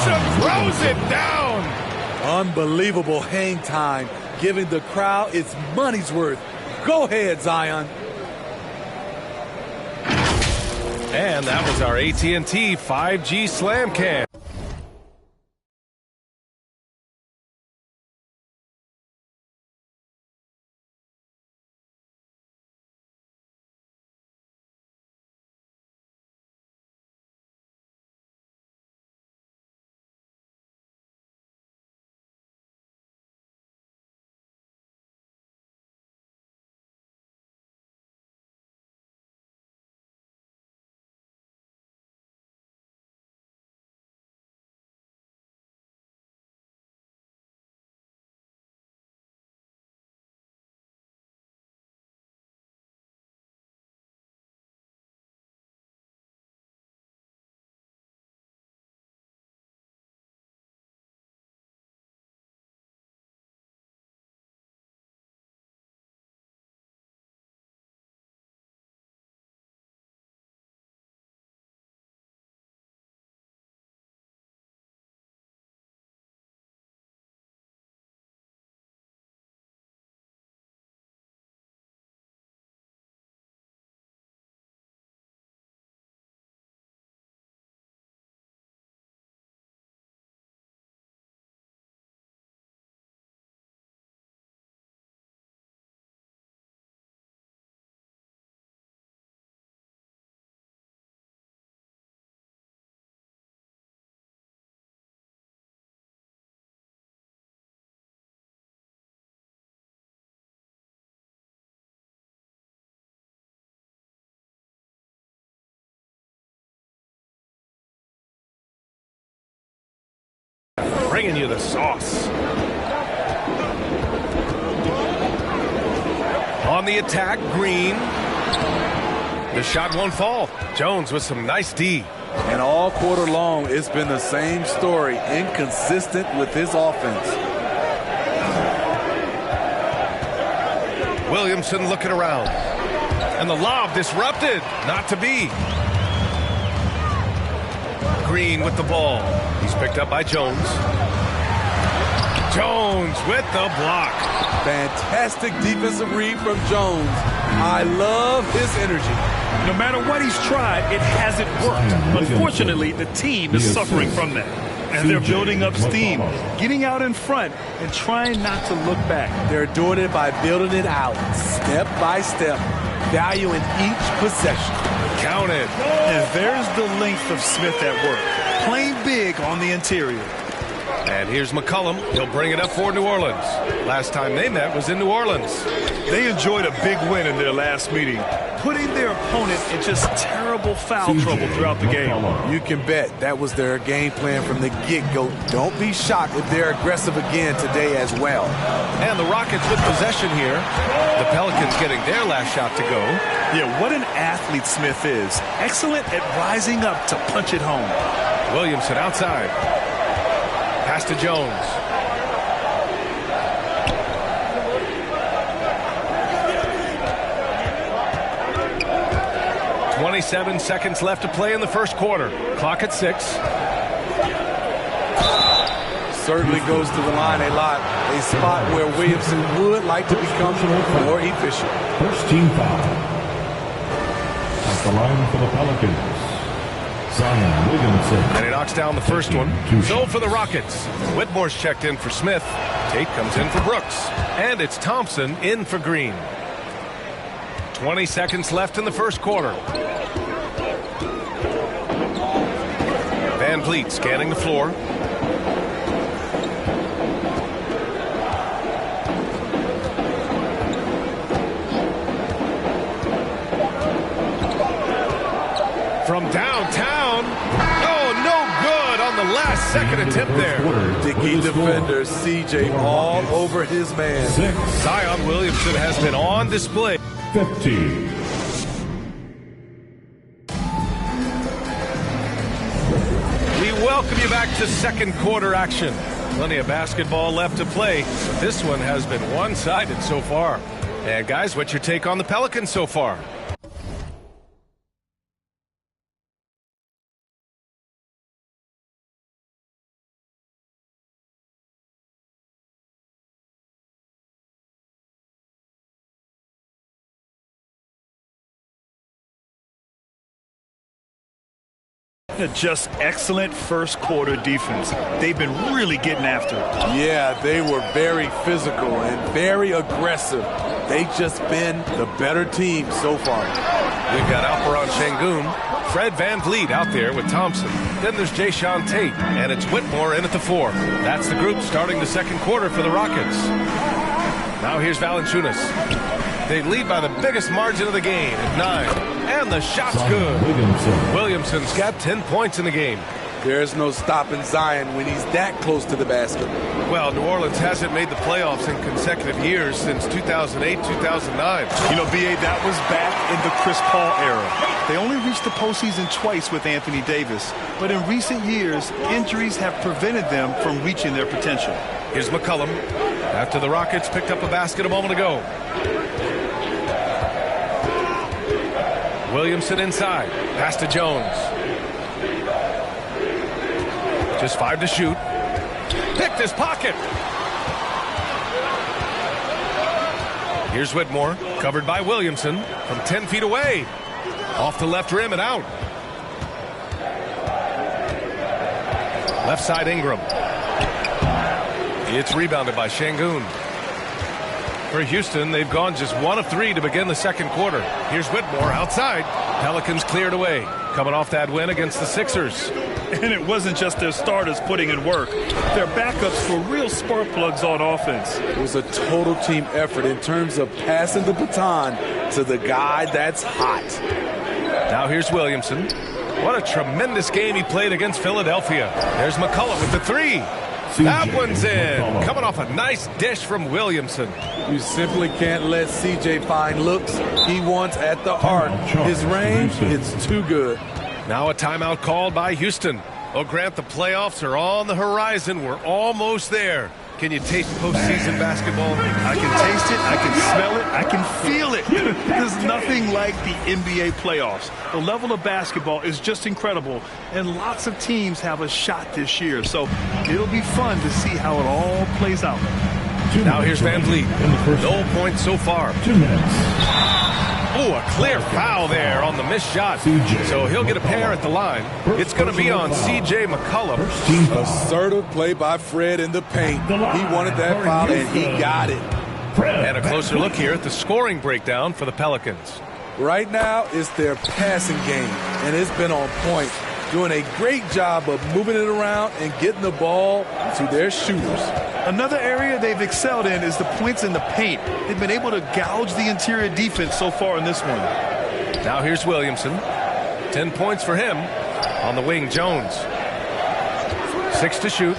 Zion throws it down. Unbelievable hang time, giving the crowd its money's worth. Go ahead, Zion. And that was our AT&T 5G Slam Cam. Bringing you the sauce. On the attack, Green. The shot won't fall. Jones with some nice D. And all quarter long, it's been the same story, inconsistent with his offense. Williamson looking around. And the lob disrupted. Not to be. Green with the ball. He's picked up by Jones. Jones with the block. Fantastic defensive read from Jones. I love his energy. No matter what he's tried, it hasn't worked. Unfortunately, the team is suffering from that. And they're building up steam, getting out in front, and trying not to look back. They're doing it by building it out, step by step, valuing each possession. Counted. And there's the length of Smith at work, playing big on the interior. And here's McCollum. He'll bring it up for New Orleans. Last time they met was in New Orleans. They enjoyed a big win in their last meeting, putting their opponent in just terrible foul trouble throughout the game. You can bet that was their game plan from the get-go. Don't be shocked if they're aggressive again today as well. And the Rockets with possession here. The Pelicans getting their last shot to go. Yeah, what an athlete Smith is. Excellent at rising up to punch it home. Williamson outside. Pass to Jones. "27 seconds left to play in the first quarter. Clock at 6. Certainly goes to the line a lot. A spot where Williamson would like to become more efficient. First team foul. At the line for the Pelicans, Zion Williamson. And he knocks down the first one. So for the Rockets, Whitmore's checked in for Smith. Tate comes in for Brooks. And it's Thompson in for Green. 20 seconds left in the first quarter. Van Vliet scanning the floor. From downtown. Oh, no good on the last second attempt there. Dickey defender CJ all over his man. Zion Williamson has been on display. 15. We welcome you back to second quarter action. Plenty of basketball left to play. This one has been one-sided so far. And guys, what's your take on the Pelicans so far? Just excellent first quarter defense. They've been really getting after it. Yeah, they were very physical and very aggressive. They've just been the better team so far. We've got Alperon Şengün, Fred VanVleet out there with Thompson. Then there's Jayshawn Tate, and it's Whitmore in at the 4. That's the group starting the second quarter for the Rockets. Now here's Valanciunas. They lead by the biggest margin of the game at 9. And the shot's good. Williamson's got 10 points in the game. There's no stopping Zion when he's that close to the basket. Well, New Orleans hasn't made the playoffs in consecutive years since 2008, 2009. You know, B.A., that was back in the Chris Paul era. They only reached the postseason twice with Anthony Davis. But in recent years, injuries have prevented them from reaching their potential. Here's McCollum after the Rockets picked up a basket a moment ago. Williamson inside. Pass to Jones. Just 5 to shoot. Picked his pocket. Here's Whitmore, covered by Williamson from 10 feet away. Off the left rim and out. Left side Ingram. It's rebounded by Şengün. For Houston, they've gone just 1 of 3 to begin the second quarter. Here's Whitmore outside. Pelicans cleared away, coming off that win against the Sixers. And it wasn't just their starters putting in work. Their backups were real spark plugs on offense. It was a total team effort in terms of passing the baton to the guy that's hot. Now here's Williamson. What a tremendous game he played against Philadelphia. There's McCollum with the 3. That one's in. Coming off a nice dish from Williamson. You simply can't let CJ find looks he wants at the arc. His range, it's too good. Now a timeout called by Houston. Oh, Grant, the playoffs are on the horizon. We're almost there. Can you taste postseason basketball? I can taste it, I can smell it, I can feel it. There's nothing like the NBA playoffs. The level of basketball is just incredible, and lots of teams have a shot this year. So it'll be fun to see how it all plays out. Now here's VanVleet. No points so far. 2 minutes. Oh, a clear foul there on the missed shot. So he'll get a pair at the line. It's going to be on C.J. McCollum. Assertive play by Fred in the paint. He wanted that foul, and he got it. And a closer look here at the scoring breakdown for the Pelicans. Right now, it's their passing game, and it's been on point. Doing a great job of moving it around and getting the ball to their shooters. Another area they've excelled in is the points in the paint. They've been able to gouge the interior defense so far in this one. Now here's Williamson. 10 points for him. On the wing, Jones. 6 to shoot.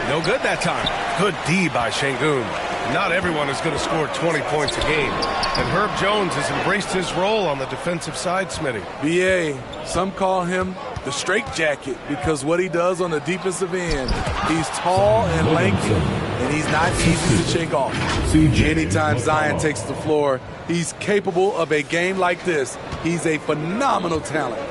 No good that time. Good D by Şengün. Not everyone is going to score 20 points a game. And Herb Jones has embraced his role on the defensive side, Smitty. B.A., some call him the straitjacket because what he does on the defensive end, he's tall and lanky, and he's not easy to shake off. Anytime Zion takes the floor, he's capable of a game like this. He's a phenomenal talent.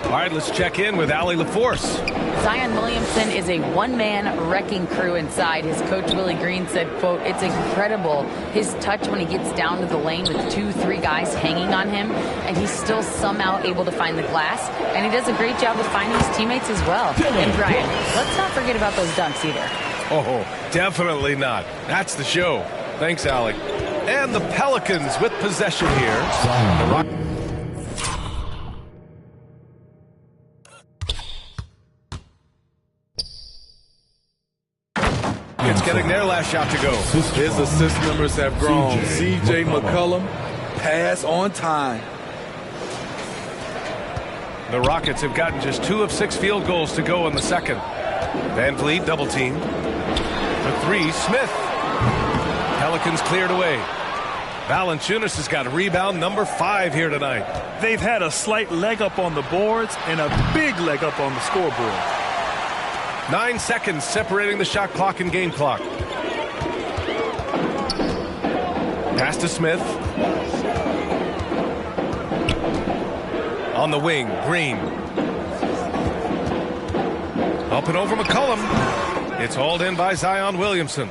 All right, let's check in with Allie LaForce. Zion Williamson is a one-man wrecking crew inside. His coach, Willie Green, said, quote, "It's incredible his touch when he gets down to the lane with 2-3 guys hanging on him, and he's still somehow able to find the glass. And he does a great job of finding his teammates as well." And Brian, let's not forget about those dunks either. Oh, definitely not. That's the show. Thanks, Allie. And the Pelicans with possession here. The Rock It's getting their last shot to go. His assist numbers have grown. C.J. McCollum, pass on time. The Rockets have gotten just 2 of 6 field goals to go in the second. VanVleet double team. The 3, Smith. Pelicans cleared away. Valanciunas has got rebound number 5 here tonight. They've had a slight leg up on the boards and a big leg up on the scoreboard. 9 seconds separating the shot clock and game clock. Pass to Smith. On the wing, Green. Up and over McCollum. It's hauled in by Zion Williamson.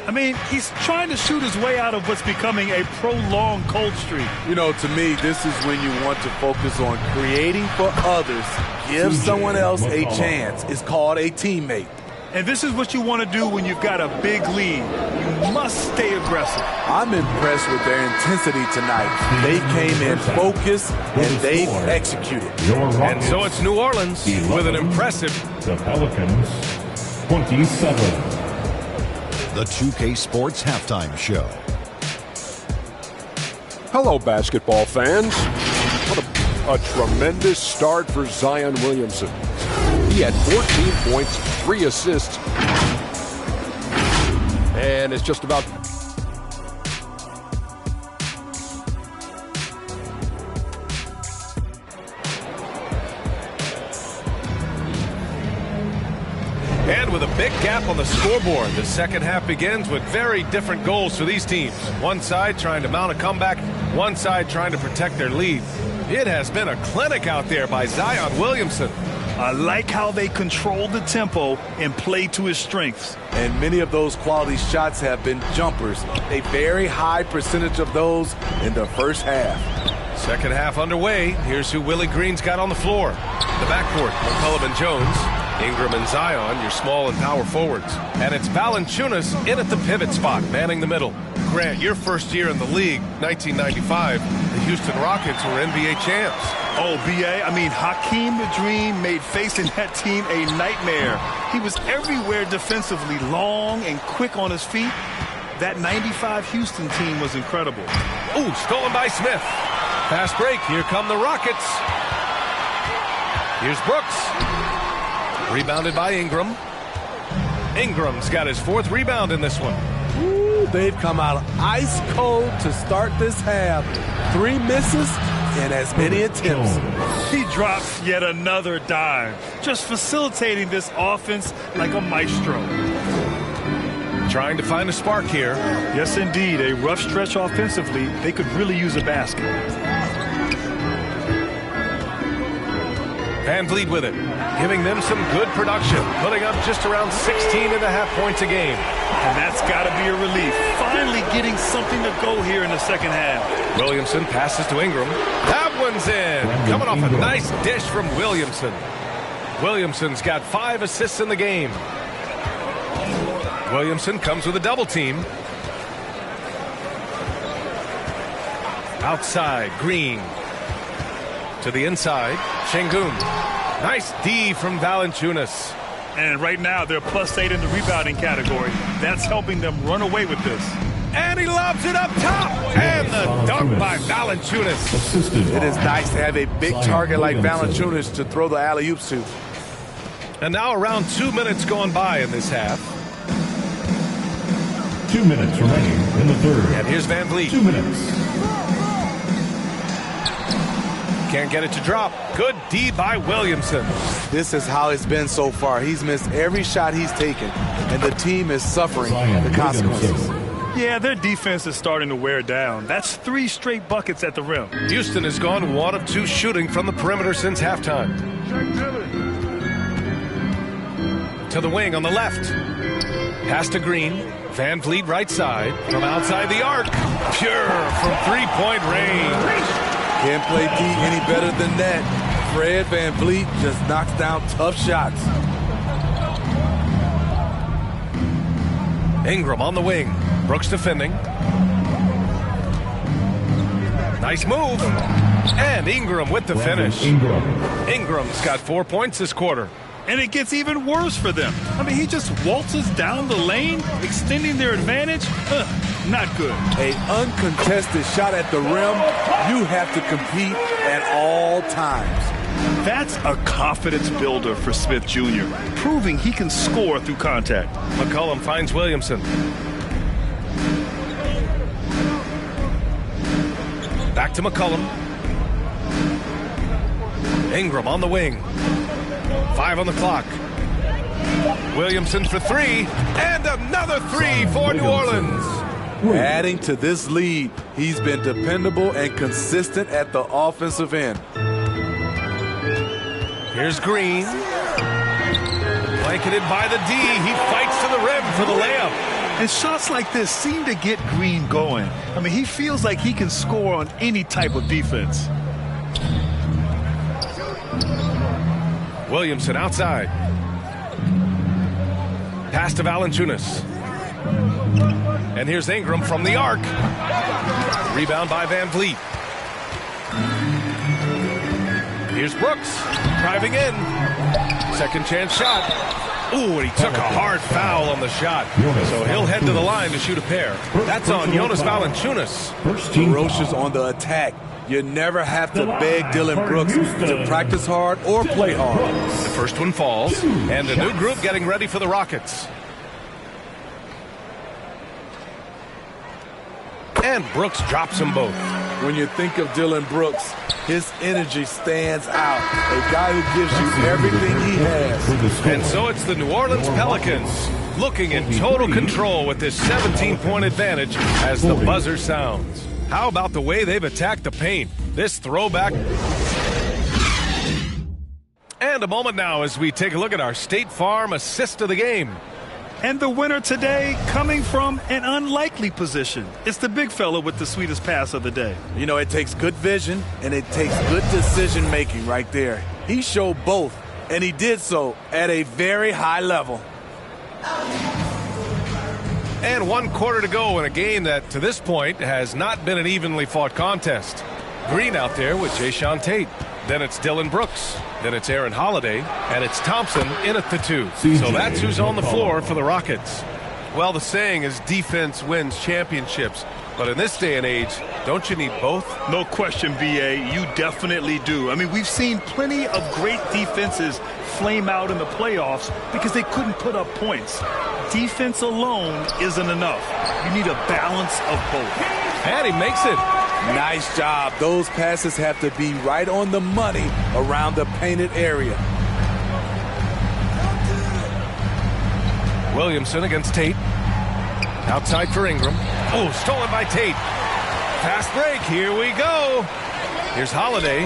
I mean, he's trying to shoot his way out of what's becoming a prolonged cold streak. You know, to me, this is when you want to focus on creating for others. Give someone else a chance. It's called a teammate. And this is what you want to do when you've got a big lead. You must stay aggressive. I'm impressed with their intensity tonight. They came in focused and they executed. And so it's New Orleans with an impressive. The Pelicans, 27. The 2K Sports Halftime Show. Hello, basketball fans. What a tremendous start for Zion Williamson. He had 14 points, 3 assists, and it's just about... And with a big gap on the scoreboard, the second half begins with very different goals for these teams. One side trying to mount a comeback, one side trying to protect their lead. It has been a clinic out there by Zion Williamson. I like how they control the tempo and play to his strengths. And many of those quality shots have been jumpers. A very high percentage of those in the first half. Second half underway. Here's who Willie Green's got on the floor. The backcourt, McCollum and Jones. Ingram and Zion, your small and power forwards. And it's Valanciunas in at the pivot spot, manning the middle. Grant, your first year in the league, 1995, the Houston Rockets were NBA champs. Oh, B.A., I mean, Hakeem the Dream made facing that team a nightmare. He was everywhere defensively, long and quick on his feet. That 95 Houston team was incredible. Ooh, stolen by Smith. Fast break, here come the Rockets. Here's Brooks. Rebounded by Ingram. Ingram's got his 4th rebound in this one. Ooh, they've come out ice cold to start this half. 3 misses and as many attempts. He drops yet another dime, just facilitating this offense like a maestro. Trying to find a spark here. Yes, indeed. A rough stretch offensively. They could really use a basket. Van Vliet with it, giving them some good production, putting up just around 16.5 points a game. And that's got to be a relief. Finally getting something to go here in the second half. Williamson passes to Ingram. That one's in. Coming off a nice dish from Williamson. Williamson's got 5 assists in the game. Williamson comes with a double team. Outside, Green. To the inside, Sengun. Nice D from Valanciunas. And right now, they're +8 in the rebounding category. That's helping them run away with this. And he lobs it up top. And the dunk by Valanciunas. It is nice to have a big target like Valanciunas to throw the alley-oops to. And now around 2 minutes going by in this half. 2 minutes remaining in the third. And here's Van Vliet. 2 minutes. Can't get it to drop. Good D by Williamson. This is how it's been so far. He's missed every shot he's taken, and the team is suffering the consequences. Yeah, their defense is starting to wear down. That's 3 straight buckets at the rim. Houston has gone 1 of 2 shooting from the perimeter since halftime. To the wing on the left. Pass to Green. Van Vliet right side. From outside the arc. Pure from 3-point range. Can't play D any better than that. Fred Van Vliet just knocks down tough shots. Ingram on the wing. Brooks defending. Nice move. And Ingram with the finish. Ingram's got 4 points this quarter. And it gets even worse for them. I mean, he just waltzes down the lane, extending their advantage. Not good. An uncontested shot at the rim. You have to compete at all times. That's a confidence builder for Smith Jr., proving he can score through contact. McCollum finds Williamson. Back to McCollum. Ingram on the wing. 5 on the clock. Williamson for 3. And another 3 for New Orleans. Adding to this lead, he's been dependable and consistent at the offensive end. Here's Green. Blanketed by the D. He fights to the rim for the layup. And shots like this seem to get Green going. I mean, he feels like he can score on any type of defense. Williamson outside. Pass to Valanciunas. And here's Ingram from the arc. Rebound by Van Vliet. Here's Brooks driving in. Second chance shot. Ooh, and he took a hard foul on the shot. So he'll head to the line to shoot a pair. That's on Jonas Valanciunas. Ferocious on the attack. You never have to beg Dillon Brooks to practice hard or play hard. The first one falls, and a new group getting ready for the Rockets. And Brooks drops them both. When you think of Dillon Brooks, his energy stands out. A guy who gives you everything he has. And so it's the New Orleans Pelicans looking in total control with this 17-point advantage as the buzzer sounds. How about the way they've attacked the paint? This throwback. And a moment now as we take a look at our State Farm assist of the game. And the winner today coming from an unlikely position. It's the big fella with the sweetest pass of the day. You know, it takes good vision and it takes good decision making right there. He showed both, and he did so at a very high level. And 1 quarter to go in a game that to this point has not been an evenly fought contest. Green out there with Jayshawn Tate. Then it's Dillon Brooks. Then it's Aaron Holiday. And it's Thompson in at the 2. So that's who's on the floor for the Rockets. Well, the saying is defense wins championships. But in this day and age, don't you need both? No question, B.A. You definitely do. I mean, we've seen plenty of great defenses flame out in the playoffs because they couldn't put up points. Defense alone isn't enough. You need a balance of both. And he makes it. Nice job. Those passes have to be right on the money around the painted area. Williamson against Tate. Outside for Ingram. Oh, stolen by Tate. Fast break. Here we go. Here's Holiday.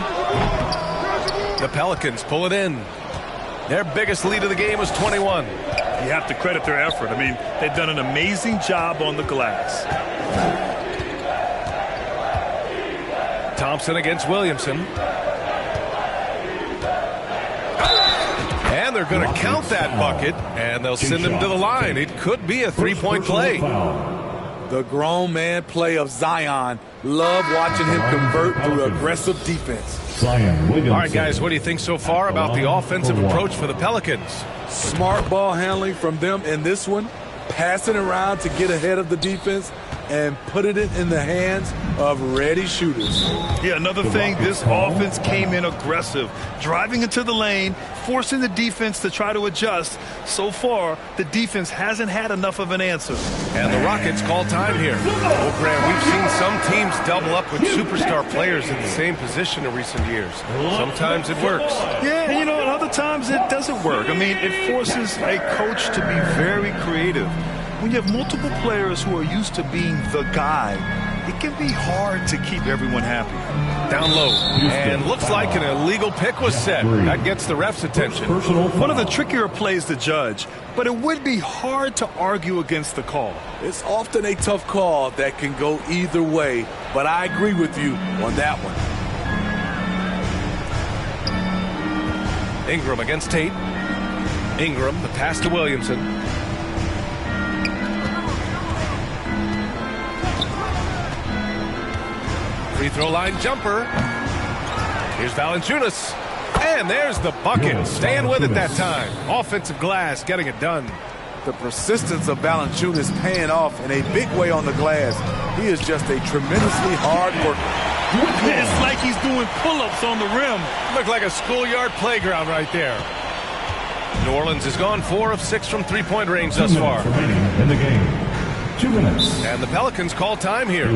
The Pelicans pull it in. Their biggest lead of the game was 21. You have to credit their effort. I mean, they've done an amazing job on the glass. Thompson against Williamson. And they're going to count that bucket, and they'll send him to the line. It could be a three-point play. The grown man play of Zion. Love watching him convert through aggressive defense. All right, guys, what do you think so far about the offensive approach for the Pelicans? Smart ball handling from them in this one. Passing around to get ahead of the defense and putting it in the hands of ready shooters. Yeah, another thing, this offense came in aggressive, driving into the lane, forcing the defense to try to adjust. So far, the defense hasn't had enough of an answer. And the Rockets call time here. Well, Grant, we've seen some teams double up with superstar players in the same position in recent years. Sometimes it works. Yeah, you know, and other times it doesn't work. I mean, it forces a coach to be very creative. When you have multiple players who are used to being the guy, it can be hard to keep everyone happy. Down low, and looks like an illegal pick was set. That gets the ref's attention. One of the trickier plays to judge, but it would be hard to argue against the call. It's often a tough call that can go either way, but I agree with you on that one. Ingram against Tate. Ingram, the pass to Williamson. Free throw line jumper. Here's Valanciunas. And there's the bucket. Staying with it that time. Offensive glass getting it done. The persistence of Valanciunas paying off in a big way on the glass. He is just a tremendously hard worker. It's like he's doing pull-ups on the rim. Looked like a schoolyard playground right there. New Orleans has gone 4 of 6 from three-point range thus far. In the game. 2 minutes. And the Pelicans call time here.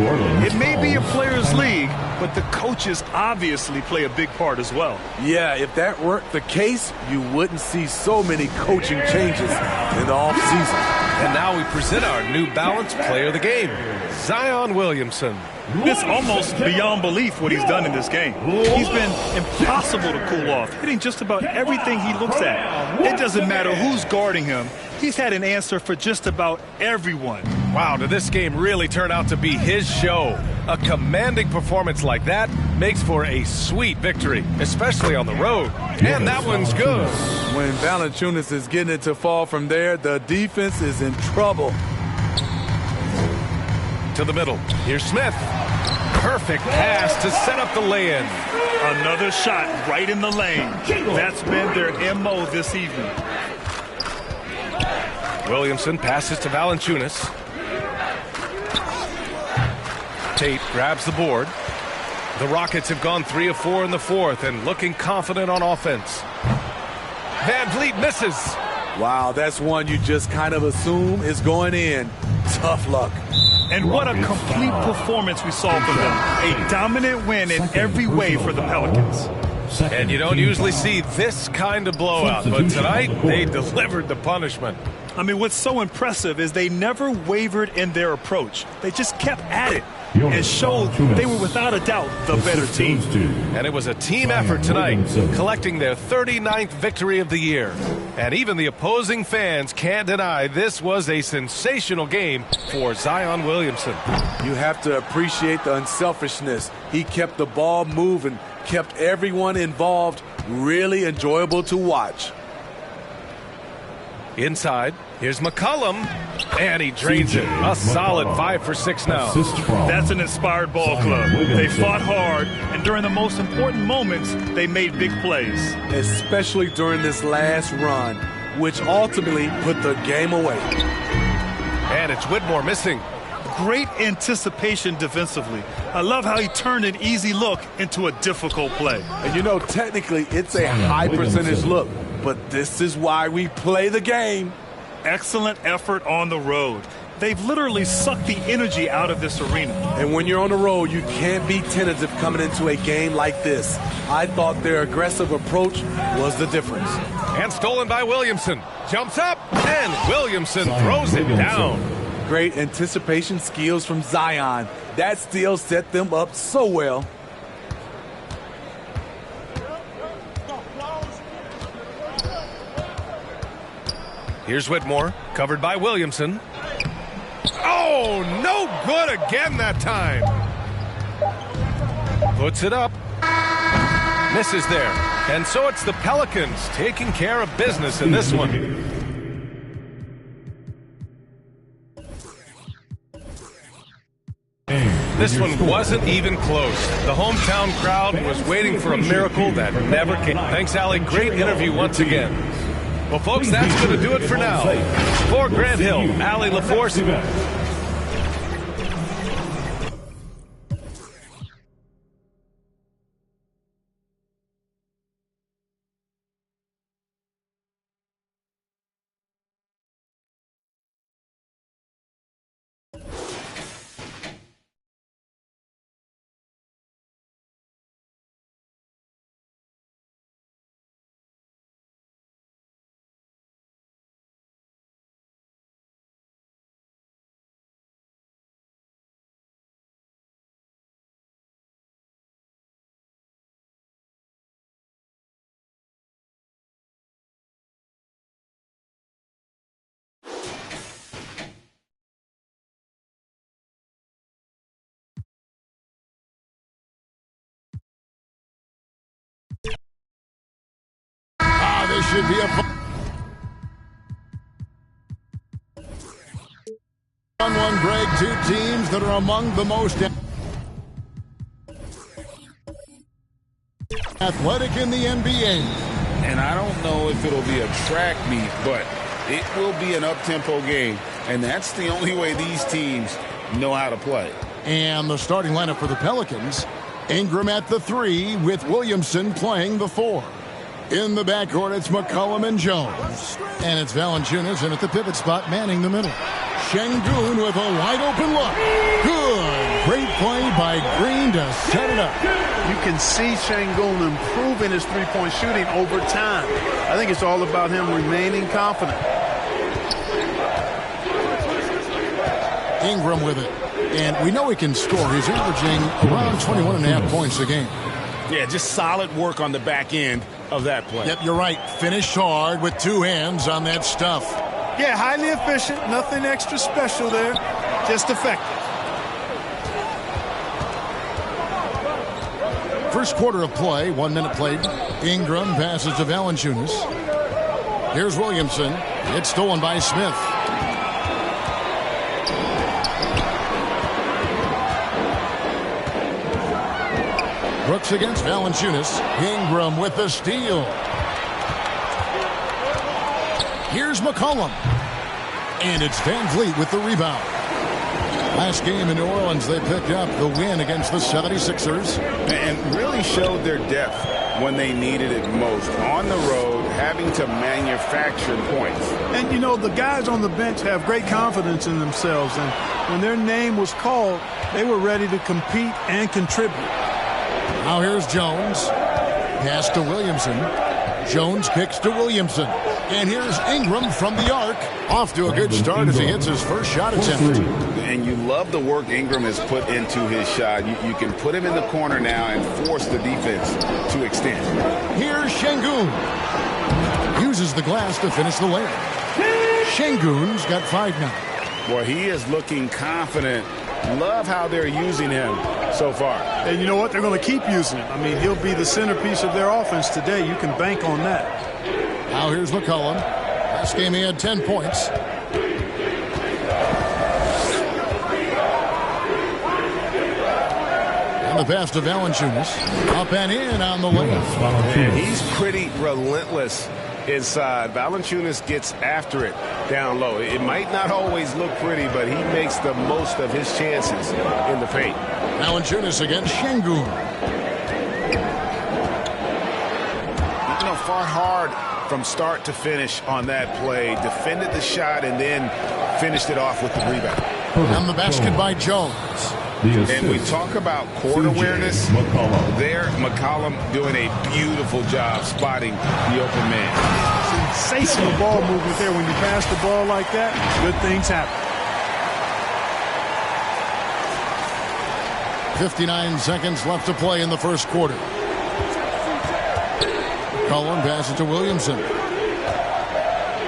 It may be a players' league, but the coaches obviously play a big part as well. Yeah, if that weren't the case, you wouldn't see so many coaching changes in the offseason. And now we present our New Balance player of the game, Zion Williamson. It's almost beyond belief what he's done in this game. He's been impossible to cool off, hitting just about everything he looks at. It doesn't matter who's guarding him. He's had an answer for just about everyone. Wow, did this game really turn out to be his show? A commanding performance like that makes for a sweet victory, especially on the road. And that one's good. When Valanciunas is getting it to fall from there, the defense is in trouble. To the middle. Here's Smith. Perfect pass to set up the lay-in. Another shot right in the lane. That's been their MO this evening. Williamson passes to Valanciunas. Tate grabs the board. The Rockets have gone 3 of 4 in the fourth and looking confident on offense. Van Vliet misses. Wow, that's one you just kind of assume is going in. Tough luck. And what a complete performance we saw from them. A dominant win in every way for the Pelicans. And you don't usually see this kind of blowout, but tonight they delivered the punishment. I mean, what's so impressive is they never wavered in their approach. They just kept at it and showed they were without a doubt the better team. And it was a team effort tonight, collecting their 39th victory of the year. And even the opposing fans can't deny this was a sensational game for Zion Williamson. You have to appreciate the unselfishness. He kept the ball moving, kept everyone involved, really enjoyable to watch. Inside, here's McCollum, and he drains it. A solid 5 for 6 now. That's an inspired ball club. They fought hard, and during the most important moments, they made big plays. Especially during this last run, which ultimately put the game away. And it's Whitmore missing. Great anticipation defensively. I love how he turned an easy look into a difficult play. And you know, technically, it's a high percentage look, but this is why we play the game. Excellent effort on the road. They've literally sucked the energy out of this arena. And when you're on the road, you can't be tentative coming into a game like this. I thought their aggressive approach was the difference. And stolen by Williamson. Jumps up, and Williamson throws it down. Great anticipation skills from Zion. That steal set them up so well. Here's Whitmore, covered by Williamson. Oh, no good again that time. Puts it up. Misses there. And so it's the Pelicans taking care of business in this one. This one wasn't even close. The hometown crowd was waiting for a miracle that never came. Thanks, Allie. Great interview once again. Well, folks, that's going to do it for now. For Grant Hill, Allie LaForce. This should be a fun one, Greg. Two teams that are among the most athletic in the NBA. And I don't know if it'll be a track meet, but it will be an up-tempo game. And that's the only way these teams know how to play. And the starting lineup for the Pelicans, Ingram at the 3 with Williamson playing the 4. In the backcourt, it's McCollum and Jones. And it's Valanciunas in at the pivot spot, manning the middle. Şengün with a wide-open look. Good. Great play by Green to set it up. You can see Şengün improving his three-point shooting over time. I think it's all about him remaining confident. Ingram with it. And we know he can score. He's averaging around 21.5 points a game. Yeah, just solid work on the back end of that play. Yep, you're right. Finished hard with two hands on that stuff. Yeah, highly efficient. Nothing extra special there. Just effective. First quarter of play, 1 minute played. Ingram passes to Valanciunas. Here's Williamson. It's stolen by Smith. Brooks against Valanciunas. Ingram with the steal. Here's McCollum. And it's Van Vliet with the rebound. Last game in New Orleans, they picked up the win against the 76ers. And really showed their depth when they needed it most. On the road, having to manufacture points. And, you know, the guys on the bench have great confidence in themselves. And when their name was called, they were ready to compete and contribute. Now here's Jones. Pass to Williamson. Jones kicks to Williamson. And here's Ingram from the arc. Off to a good start as he hits his first shot attempt. And you love the work Ingram has put into his shot. You can put him in the corner now and force the defense to extend. Here's Şengün. Uses the glass to finish the layup. Şengün's got 5 now. Boy, he is looking confident. Love how they're using him so far. And you know what? They're going to keep using him. I mean, he'll be the centerpiece of their offense today. You can bank on that. Now here's McCollum. Last game he had 10 points. And the pass to Valanciunas. Up and in on the layup. And he's pretty relentless inside. Valanciunas gets after it down low. It might not always look pretty, but he makes the most of his chances in the paint. Valanciunas against Şengün. You know, fought hard from start to finish on that play. Defended the shot and then finished it off with the rebound. And the basket by Jones. And we talk about court awareness. There, McCollum doing a beautiful job spotting the open man. Sensational ball movement there. When you pass the ball like that, good things happen. 59 seconds left to play in the first quarter. Cullen passes to Williamson.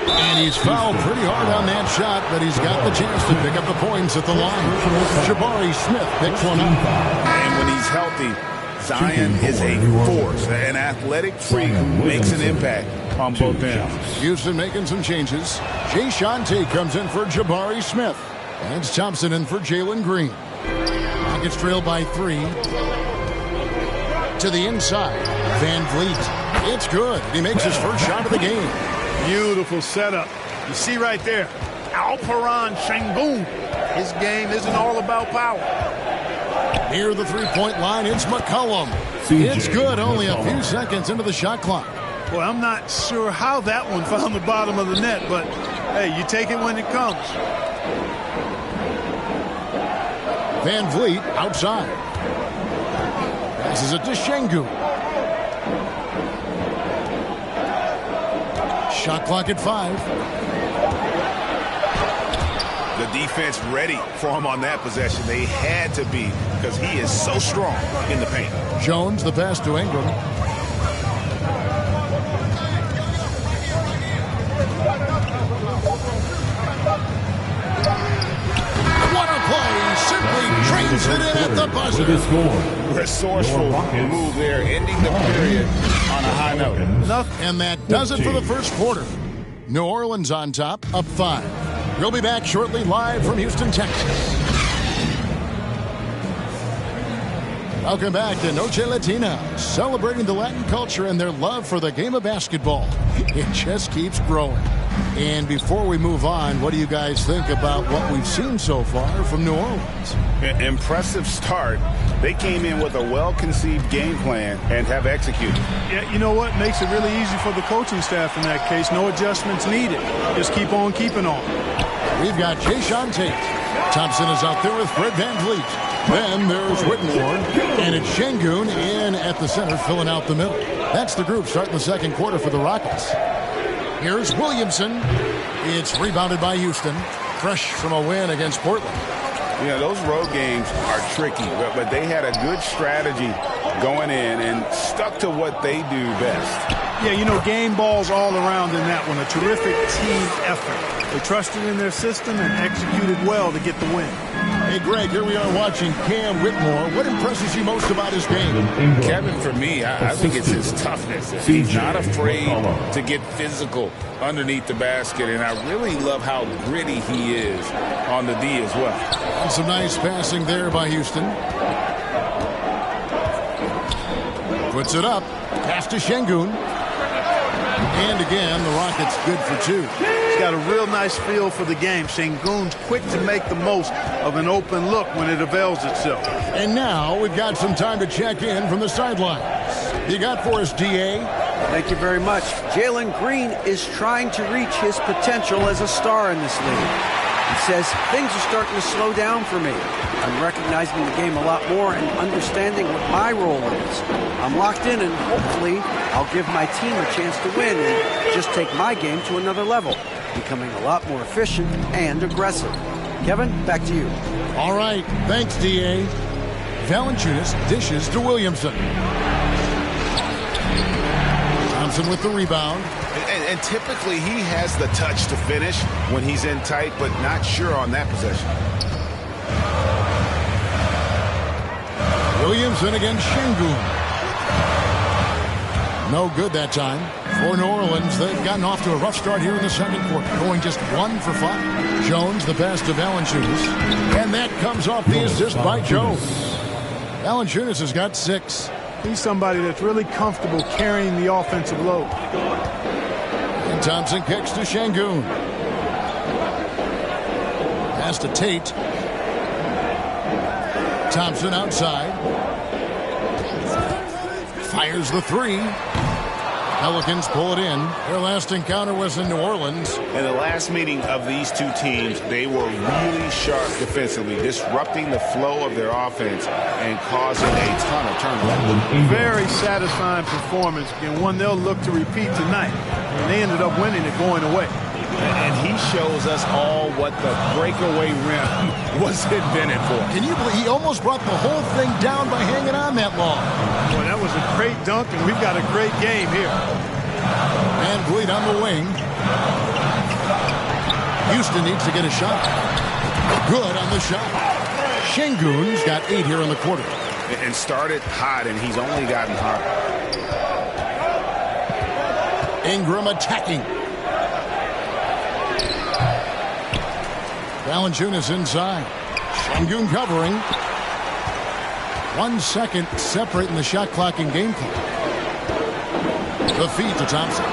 And he's fouled pretty hard on that shot, but he's got the chance to pick up the points at the line. Jabari Smith picks one up. And when he's healthy, Zion is a force, an athletic freak who makes an impact on both ends. Houston making some changes. Jae'Sean Tate comes in for Jabari Smith. And it's Thompson in for Jalen Green. Rockets trailed by 3. To the inside. Van Vliet. It's good. He makes his first shot of the game. Beautiful setup. You see right there, Alperen Şengün. His game isn't all about power. Near the three-point line, it's McCollum. It's good, only a few seconds into the shot clock. Well, I'm not sure how that one found the bottom of the net, but, hey, you take it when it comes. Van Vliet outside. Passes it to Şengün. Shot clock at 5. The defense ready for him on that possession. They had to be because he is so strong in the paint. Jones, the pass to Ingram. What a play! Simply trains it in at the buzzer. Resourceful move there, ending the period on a high note. And that does it for the first quarter. New Orleans on top, up 5. We'll be back shortly live from Houston, Texas. Welcome back to Noche Latina, celebrating the Latin culture and their love for the game of basketball. It just keeps growing. And before we move on, what do you guys think about what we've seen so far from New Orleans? Impressive start. They came in with a well-conceived game plan and have executed. Yeah, you know what? Makes it really easy for the coaching staff in that case. No adjustments needed. Just keep on keeping on. We've got Jae'Sean Tate. Thompson is out there with Fred Van Vliet. Then there's Whitmore. And it's Şengün in at the center, filling out the middle. That's the group starting the second quarter for the Rockets. Here's Williamson. It's rebounded by Houston. Fresh from a win against Portland. You know, those road games are tricky, but they had a good strategy going in and stuck to what they do best. Yeah, you know, game balls all around in that one. A terrific team effort. They trusted in their system and executed well to get the win. Hey, Greg, here we are watching Cam Whitmore. What impresses you most about his game? Kevin, for me, I think it's his toughness. He's not afraid to get physical underneath the basket, and I really love how gritty he is on the D as well. And some nice passing there by Houston. Puts it up. Pass to Şengün. And again, the Rockets good for two. He's got a real nice feel for the game. Şengün's quick to make the most of an open look when it avails itself. And now we've got some time to check in from the sidelines. You got for us, D.A.? Thank you very much. Jalen Green is trying to reach his potential as a star in this league. He says, things are starting to slow down for me. I'm recognizing the game a lot more and understanding what my role is. I'm locked in, and hopefully I'll give my team a chance to win and just take my game to another level, becoming a lot more efficient and aggressive. Kevin, back to you. All right. Thanks, D.A. Valanciunas dishes to Williamson. Thompson with the rebound. And typically he has the touch to finish when he's in tight, but not sure on that possession. Williamson against Şengün. No good that time. For New Orleans, they've gotten off to a rough start here in the second quarter, going just 1 for 5. Jones, the pass to Valanciunas. And that comes off the assist by Jones. Valanciunas has got 6. He's somebody that's really comfortable carrying the offensive load. And Thompson kicks to Şengün. Pass to Tate. Thompson outside. Fires the 3. Pelicans pull it in. Their last encounter was in New Orleans. In the last meeting of these two teams, they were really sharp defensively, disrupting the flow of their offense and causing a ton of turnovers. Very satisfying performance, and one they'll look to repeat tonight. And they ended up winning it going away. And he shows us all what the breakaway rim was invented for. Can you believe he almost brought the whole thing down by hanging on that long? Boy, that was a great dunk, and we've got a great game here. Van Vliet on the wing. Houston needs to get a shot. Good on the shot. Şengün's got 8 here in the quarter. And started hot, and he's only gotten hot. Ingram attacking. Valanciunas inside. Şengün covering. 1 second separating the shot clock and game clock. The feed to Thompson.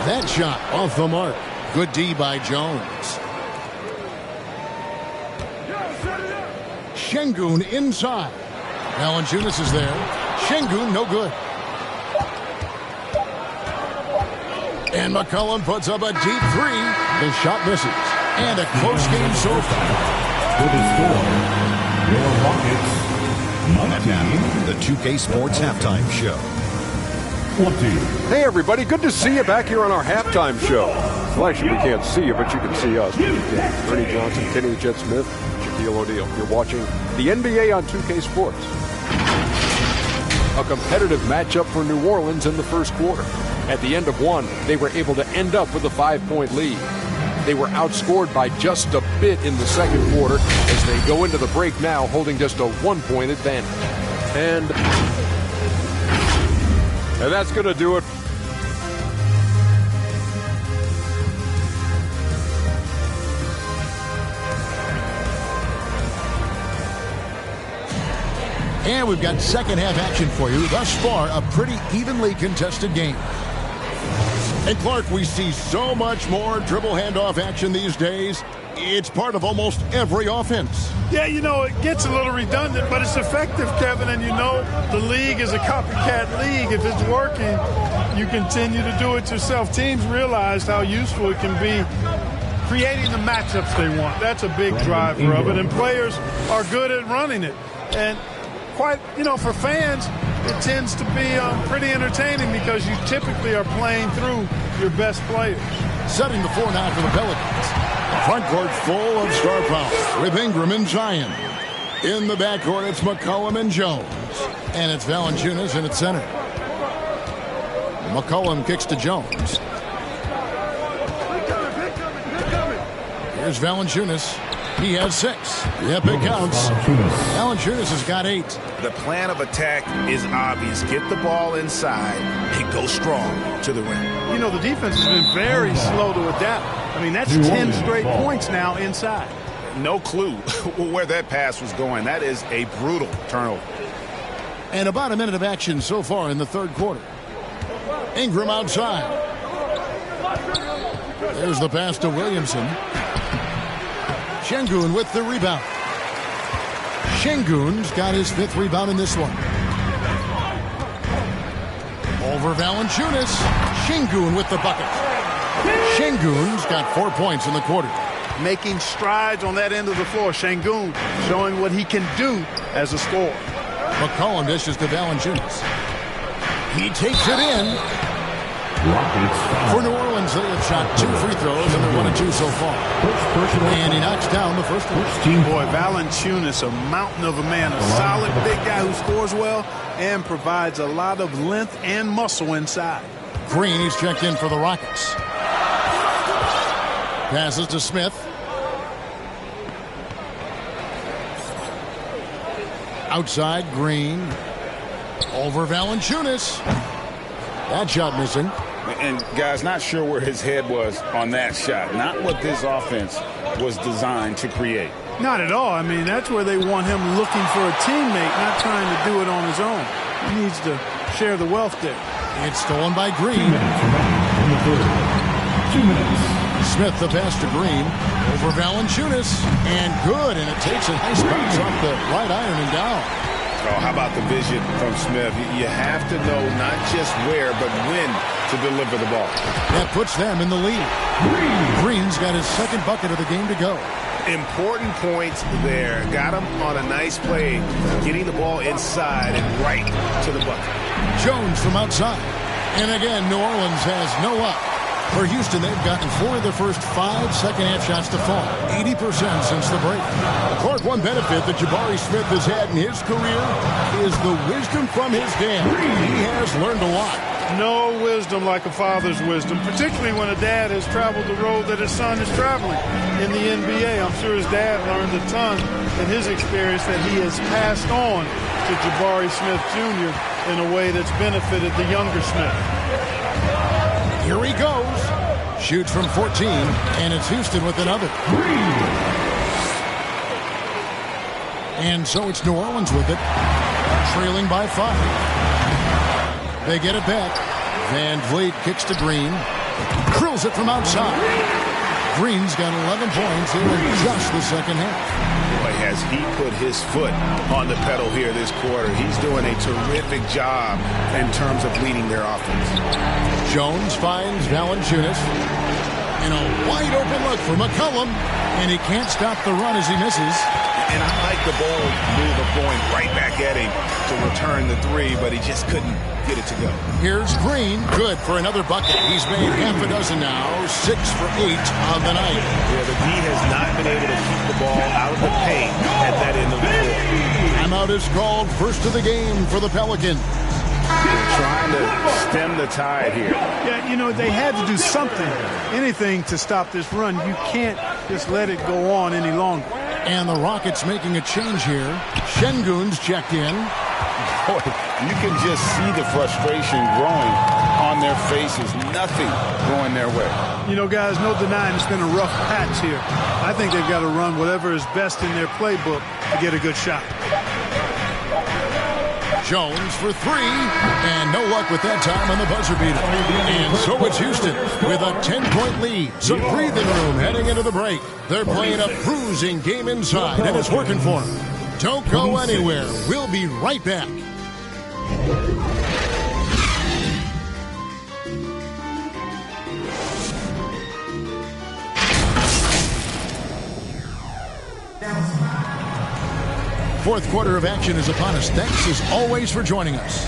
That shot off the mark. Good D by Jones. Şengün inside. Valanciunas is there. Şengün no good. And McCollum puts up a deep 3. The shot misses. And a close game so far. For the score, your Rockets, 19. The 2K Sports Halftime Show. 20. Hey, everybody. Good to see you back here on our halftime show. Well, actually, we can't see you, but you can see us. Ernie Johnson, Kenny the Jet Smith, Shaquille O'Neal. You're watching the NBA on 2K Sports. A competitive matchup for New Orleans in the first quarter. At the end of one, they were able to end up with a 5-point lead. They were outscored by just a bit in the second quarter as they go into the break now holding just a 1-point advantage. And that's going to do it. And we've got second half action for you. Thus far, a pretty evenly contested game. And Clark, we see so much more dribble handoff action these days. It's part of almost every offense. Yeah, you know, it gets a little redundant, but it's effective, Kevin. And you know, the league is a copycat league. If it's working, you continue to do it yourself. Teams realize how useful it can be creating the matchups they want. That's a big driver of it. And players are good at running it. And quite, you know, for fans, it tends to be pretty entertaining because you typically are playing through your best players. Setting the floor now for the Pelicans. A front court full of star power with Ingram and Zion. In the backcourt, it's McCollum and Jones. And it's Valanciunas in at center. McCollum kicks to Jones. Here's Valanciunas. He has 6. Yep, it counts. Valanciunas has got 8. The plan of attack is obvious. Get the ball inside and go strong to the rim. You know, the defense has been very slow to adapt. I mean, that's 10 straight points now inside. No clue where that pass was going. That is a brutal turnover. And about a minute of action so far in the third quarter. Ingram outside. There's the pass to Williamson. Şengün with the rebound. Şengün's got his 5th rebound in this one. Over Valanciunas. Şengün with the bucket. Şengün's got 4 points in the quarter. Making strides on that end of the floor. Şengün showing what he can do as a scorer. McCollum dishes to Valanciunas. He takes it in. For New Orleans, they have shot 2 free throws, and they're 1 of 2 so far. And he knocks down the first one. Boy, Valanciunas, a mountain of a man, a solid big guy who scores well and provides a lot of length and muscle inside. Green, he's checked in for the Rockets. Passes to Smith. Outside, Green. Over Valanciunas. That shot missing. And, guys, not sure where his head was on that shot. Not what this offense was designed to create. Not at all. I mean, that's where they want him looking for a teammate, not trying to do it on his own. He needs to share the wealth there. It's stolen by Green. 2 minutes. Smith, the pass to Green. Over Valanciunas. And good. And it takes a nice bounce off the right iron and down. Oh, how about the vision from Smith? You have to know not just where, but when to deliver the ball. That puts them in the lead. Green's got his 2nd bucket of the game to go. Important points there. Got him on a nice play, getting the ball inside and right to the bucket. Jones from outside. And again, New Orleans has no up. For Houston, they've gotten 4 of their first 5 second-half shots to fall. 80% since the break. Clark, one benefit that Jabari Smith has had in his career is the wisdom from his dad. He has learned a lot. No wisdom like a father's wisdom, particularly when a dad has traveled the road that his son is traveling in the NBA. I'm sure his dad learned a ton in his experience that he has passed on to Jabari Smith Jr. in a way that's benefited the younger Smith. Here he goes. Shoots from 14, and it's Houston with another. And so it's New Orleans with it, trailing by 5. They get it back. Van Vliet kicks to Green. Drills it from outside. Green's got 11 points here in just the second half. Boy, has he put his foot on the pedal here this quarter. He's doing a terrific job in terms of leading their offense. Jones finds Valanciunas. And a wide open look for McCollum. And he can't stop the run as he misses. And I like the bold move of going right back at him to return the 3, but he just couldn't get it to go. Here's Green. Good for another bucket. He's made half a dozen now. 6 for 8 on the night. Yeah, the D has not been able to keep the ball out of the paint at that end of the court. Timeout is called. First of the game for the Pelicans. Trying to stem the tide here. Yeah, you know, they had to do something, anything to stop this run. You can't just let it go on any longer. And the Rockets making a change here. Şengün's checked in. Boy, you can just see the frustration growing on their faces. Nothing going their way. You know, guys, no denying it's been a rough patch here. I think they've got to run whatever is best in their playbook to get a good shot. Jones for 3, and no luck with that time on the buzzer beater. And so it's Houston with a 10-point lead. Some breathing room heading into the break. They're playing a bruising game inside, and it's working for them. Don't go anywhere. We'll be right back. Fourth quarter of action is upon us. Thanks as always for joining us.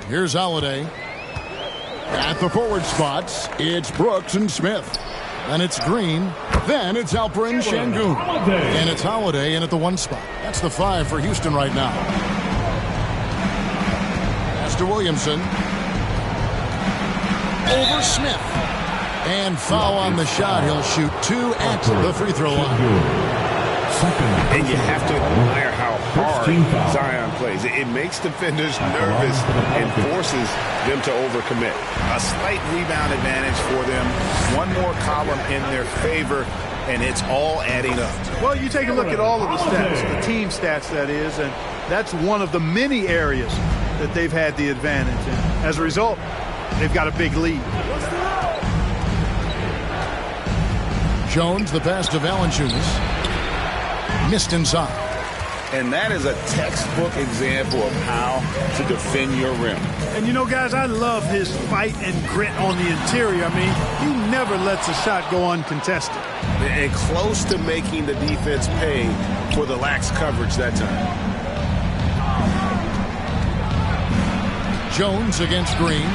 Here's Holiday. At the forward spots, it's Brooks and Smith. Then it's Green. Then it's Alperen Sengun. And it's Holiday in at the 1 spot. That's the 5 for Houston right now. Pass to Williamson. Over Smith. And foul on the shot. He'll shoot 2 at the free throw line. And you have to admire how hard Zion plays. It makes defenders nervous and forces them to overcommit. A slight rebound advantage for them. One more column in their favor, and it's all adding up. Well, you take a look at all of the stats, the team stats, that is, and that's one of the many areas that they've had the advantage. And as a result, they've got a big lead. Jones, the pass to Valanciunas. Missed inside. And that is a textbook example of how to defend your rim. And you know, guys, I love his fight and grit on the interior. I mean, he never lets a shot go uncontested. And close to making the defense pay for the lax coverage that time. Jones against Green.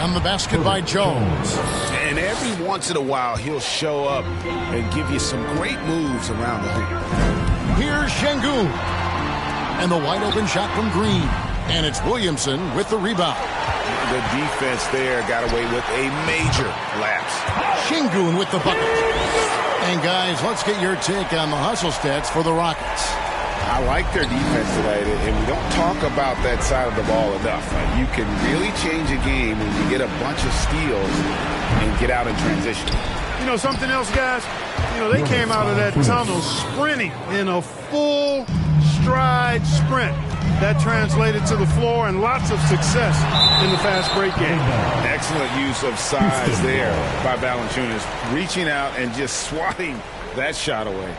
And the basket by Jones. And every once in a while, he'll show up and give you some great moves around the hoop. Here's Sengun. And the wide open shot from Green. And it's Williamson with the rebound. The defense there got away with a major lapse. Sengun with the bucket. And guys, let's get your take on the hustle stats for the Rockets. I like their defense tonight, and we don't talk about that side of the ball enough. You can really change a game when you get a bunch of steals and get out in transition. You know something else, guys? You know, they came out of that tunnel sprinting in a full stride sprint. That translated to the floor and lots of success in the fast break game. Excellent use of size there by Valanciunas, reaching out and just swatting that shot away.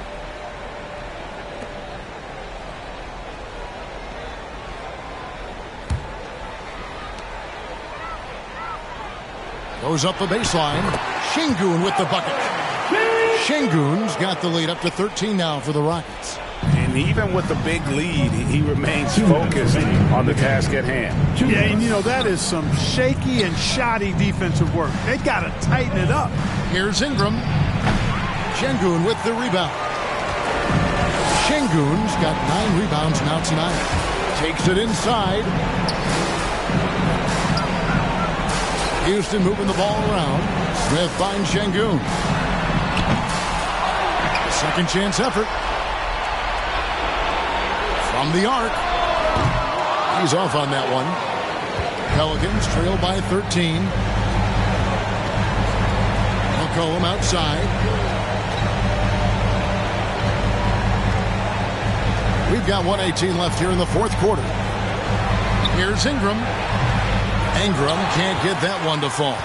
Goes up the baseline. Sengun with the bucket. Sengun's got the lead up to 13 now for the Rockets. And even with the big lead, he remains focused on the task at hand. Yeah, and you know, that is some shaky and shoddy defensive work. They got to tighten it up. Here's Ingram. Sengun with the rebound. Sengun's got 9 rebounds now tonight. Takes it inside. Houston moving the ball around. Smith finds Sengun. Second chance effort. From the arc. He's off on that one. Pelicans trail by 13. McCollum outside. We've got 1:18 left here in the fourth quarter. Here's Ingram. Ingram can't get that one to fall.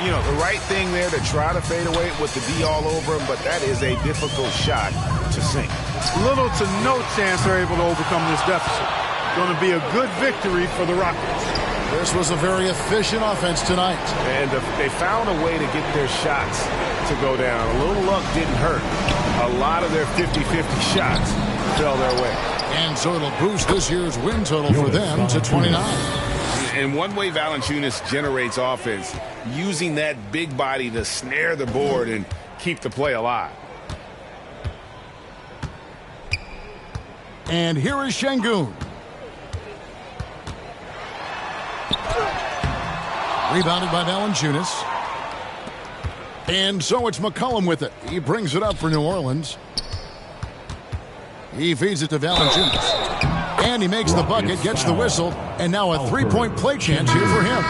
You know, the right thing there to try to fade away with the D all over him, but that is a difficult shot to sink. Little to no chance they're able to overcome this deficit. Going to be a good victory for the Rockets. This was a very efficient offense tonight. And they found a way to get their shots to go down. A little luck didn't hurt. A lot of their 50-50 shots fell their way. And so it'll boost this year's win total for them to 29. And one way Valanciunas generates offense, using that big body to snare the board and keep the play alive. And here is Sengun. Rebounded by Valanciunas. And so it's McCollum with it. He brings it up for New Orleans. He feeds it to Valanciunas. And he makes the bucket, gets the whistle, and now a three-point play chance here for him.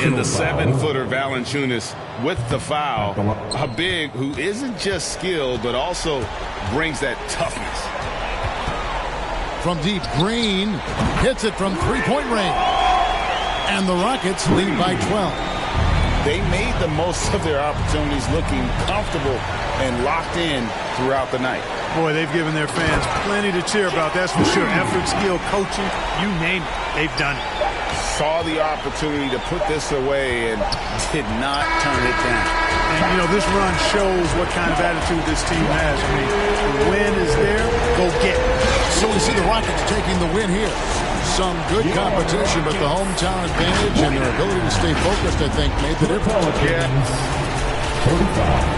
In the 7-footer Valanciunas with the foul. A big who isn't just skilled, but also brings that toughness. From deep, Green hits it from three-point range. And the Rockets lead by 12. They made the most of their opportunities, looking comfortable and locked in throughout the night. Boy, they've given their fans plenty to cheer about, that's for sure. Effort, skill, coaching, you name it, they've done it. Saw the opportunity to put this away and did not turn it down. And, you know, this run shows what kind of attitude this team has. I mean, the win is there, go get it. So we see the Rockets taking the win here. Some good competition, but the hometown advantage and their ability to stay focused, I think, made the difference. Yeah. 45.